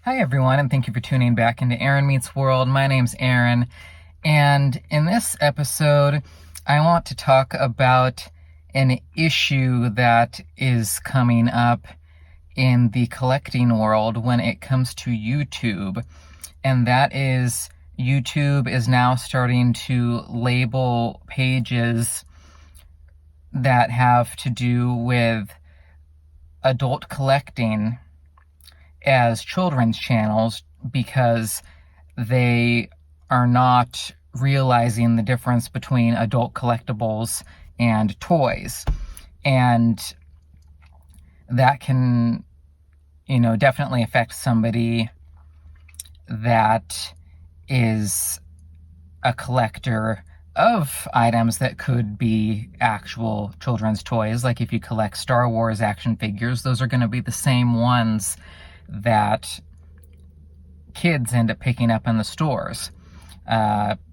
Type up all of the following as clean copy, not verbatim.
Hi everyone, and thank you for tuning back into Aaron Meets World. My name's Aaron, and in this episode, I want to talk about an issue that is coming up in the collecting world when it comes to YouTube, and that is YouTube is now starting to label pages that have to do with adult collecting as children's channels because they are not realizing the difference between adult collectibles and toys. And that can, definitely affect somebody that is a collector of items that could be actual children's toys. Like if you collect Star Wars action figures, those are going to be the same ones that kids end up picking up in the stores.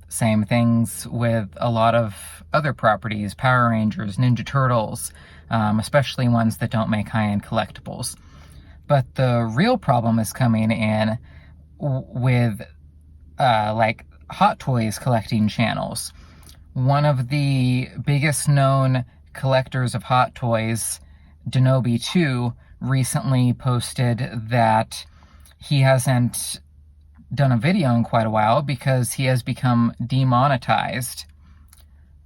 Same things with a lot of other properties, Power Rangers, Ninja Turtles, especially ones that don't make high-end collectibles. But the real problem is coming in with like Hot Toys collecting channels. One of the biggest known collectors of Hot Toys, Denobi2, recently posted that he hasn't done a video in quite a while because he has become demonetized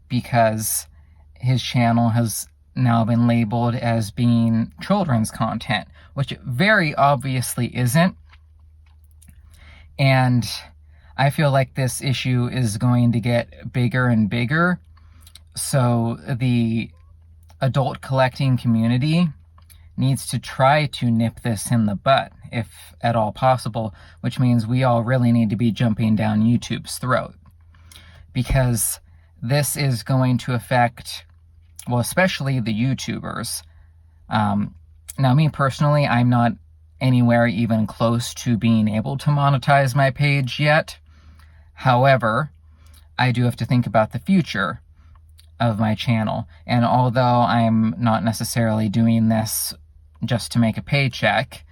because his channel has now been labeled as being children's content, which it very obviously isn't. And I feel like this issue is going to get bigger and bigger. So the adult collecting community needs to try to nip this in the butt, if at all possible, which means we all really need to be jumping down YouTube's throat. Because this is going to affect, well, especially the YouTubers. Now, me personally, I'm not anywhere even close to being able to monetize my page yet. However, I do have to think about the future of my channel. And although I'm not necessarily doing this just to make a paycheck,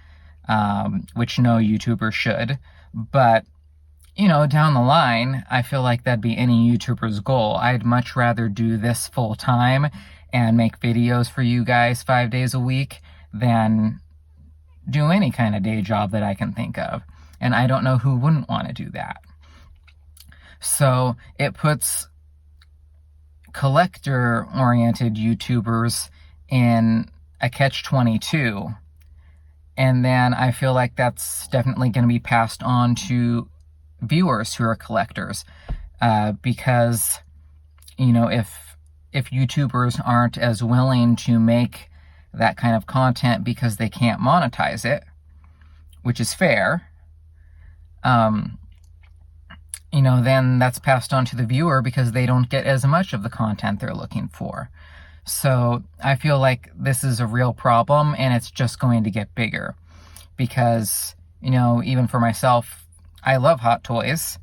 which no YouTuber should, but, down the line, I feel like that'd be any YouTuber's goal. I'd much rather do this full time and make videos for you guys 5 days a week than do any kind of day job that I can think of. And I don't know who wouldn't want to do that. So it puts collector-oriented YouTubers in a catch-22. And then I feel like that's definitely going to be passed on to viewers who are collectors. Because, if YouTubers aren't as willing to make that kind of content because they can't monetize it, which is fair, then that's passed on to the viewer because they don't get as much of the content they're looking for. So I feel like this is a real problem, and it's just going to get bigger because, even for myself, I love Hot Toys,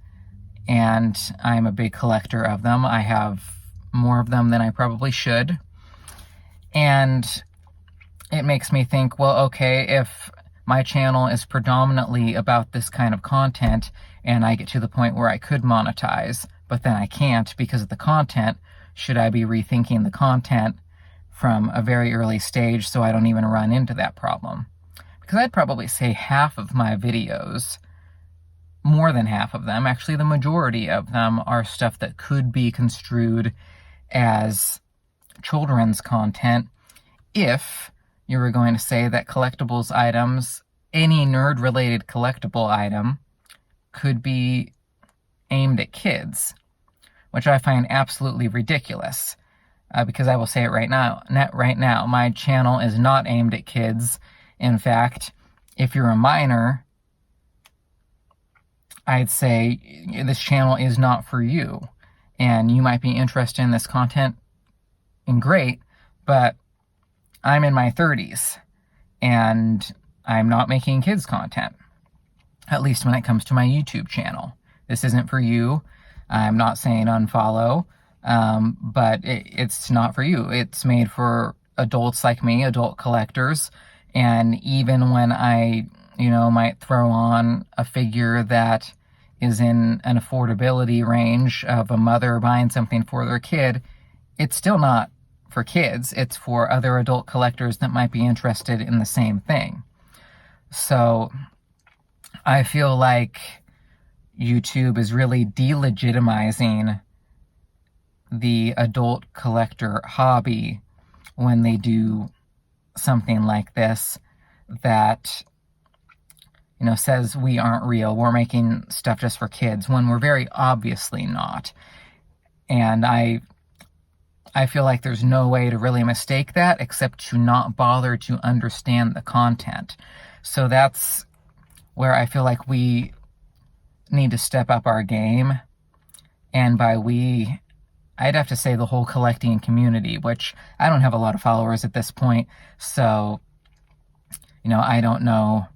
and I'm a big collector of them. I have more of them than I probably should. And it makes me think, well, okay, if my channel is predominantly about this kind of content and I get to the point where I could monetize, but then I can't because of the content, should I be rethinking the content from a very early stage so I don't even run into that problem? Because I'd probably say half of my videos, more than half of them, actually the majority of them, are stuff that could be construed as children's content if you were going to say that collectibles items, any nerd-related collectible item, could be aimed at kids, which I find absolutely ridiculous. Because I will say it right now, my channel is not aimed at kids. In fact, if you're a minor, I'd say this channel is not for you. And you might be interested in this content, and great, but I'm in my 30s, and I'm not making kids content, at least when it comes to my YouTube channel. This isn't for you. I'm not saying unfollow, but it's not for you. It's made for adults like me, adult collectors, and even when I might throw on a figure that is in an affordability range of a mother buying something for their kid, it's still not for kids. It's for other adult collectors that might be interested in the same thing. So I feel like YouTube is really delegitimizing the adult collector hobby when they do something like this that says we aren't real, we're making stuff just for kids, when we're very obviously not. And I feel like there's no way to really mistake that except to not bother to understand the content. So that's where I feel like we need to step up our game. And by we, I'd have to say the whole collecting community, which I don't have a lot of followers at this point. So, I don't know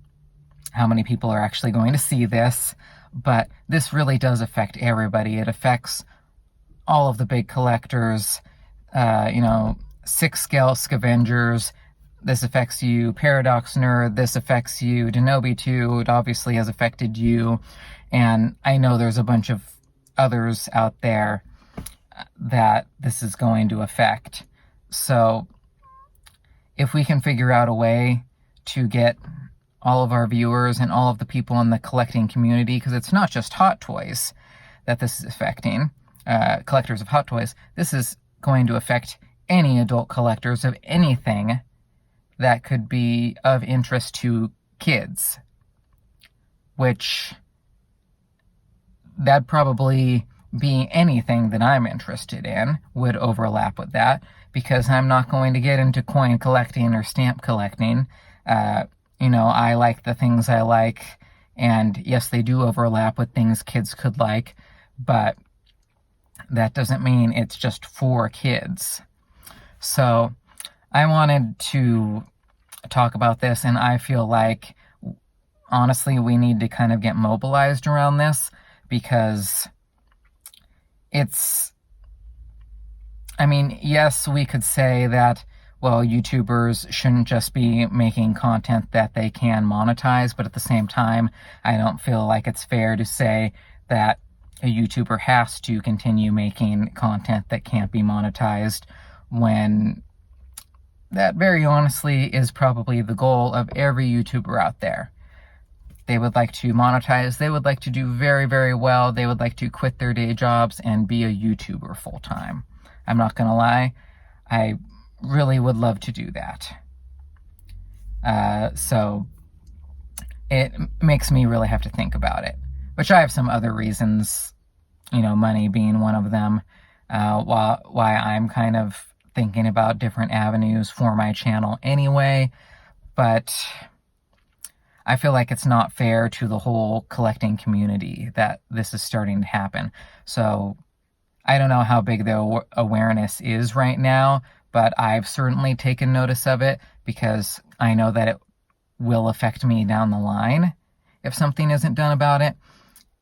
how many people are actually going to see this, but this really does affect everybody. It affects all of the big collectors, 6-scale scavengers. This affects you, Paradox Nerd. This affects you, Denobi2. It obviously has affected you. And I know there's a bunch of others out there that this is going to affect. So if we can figure out a way to get all of our viewers and all of the people in the collecting community, because it's not just Hot Toys that this is affecting, collectors of Hot Toys, this is going to affect any adult collectors of anything that could be of interest to kids, which that'd probably be anything that I'm interested in would overlap with that, because I'm not going to get into coin collecting or stamp collecting. I like the things I like, and yes, they do overlap with things kids could like, but that doesn't mean it's just for kids. So I wanted to talk about this, and I feel like, honestly, we need to kind of get mobilized around this, because yes, we could say that, well, YouTubers shouldn't just be making content that they can monetize, but at the same time, I don't feel like it's fair to say that a YouTuber has to continue making content that can't be monetized, when that very honestly is probably the goal of every YouTuber out there. They would like to monetize, they would like to do very, very well, they would like to quit their day jobs and be a YouTuber full time. I'm not gonna lie, I really would love to do that. So it makes me really have to think about it, which I have some other reasons, money being one of them, why I'm kind of thinking about different avenues for my channel anyway, but I feel like it's not fair to the whole collecting community that this is starting to happen. So I don't know how big the awareness is right now, but I've certainly taken notice of it, because I know that it will affect me down the line if something isn't done about it.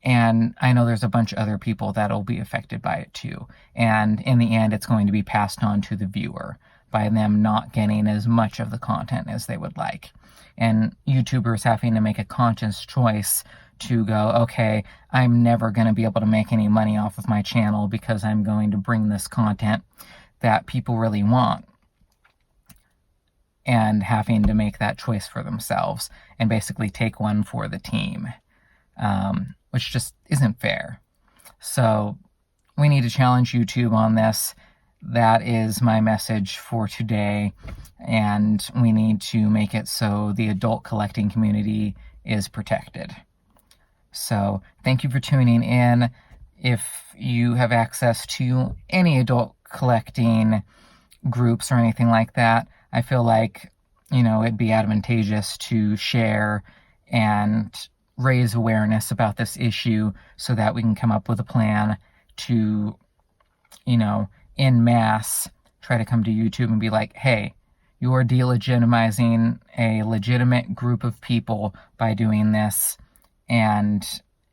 And I know there's a bunch of other people that'll be affected by it too. And in the end, it's going to be passed on to the viewer by them not getting as much of the content as they would like. And YouTubers having to make a conscious choice to go, okay, I'm never going to be able to make any money off of my channel because I'm going to bring this content that people really want, and having to make that choice for themselves and basically take one for the team, which just isn't fair. So we need to challenge YouTube on this. That is my message for today, and we need to make it so the adult collecting community is protected. So thank you for tuning in. If you have access to any adult collecting groups or anything like that, I feel like, it'd be advantageous to share and raise awareness about this issue so that we can come up with a plan to, en masse, try to come to YouTube and be like, hey, you are delegitimizing a legitimate group of people by doing this, and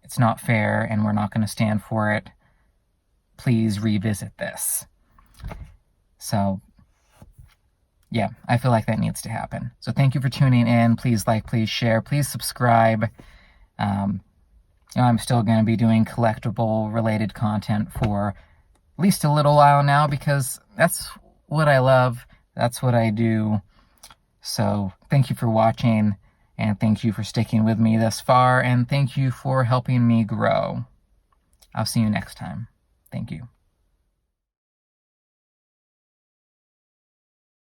it's not fair, and we're not going to stand for it. Please revisit this. So yeah, I feel like that needs to happen. So thank you for tuning in. Please like, please share, please subscribe. I'm still going to be doing collectible related content for at least a little while now, because that's what I love. That's what I do. So thank you for watching, and thank you for sticking with me thus far, and thank you for helping me grow. I'll see you next time. Thank you.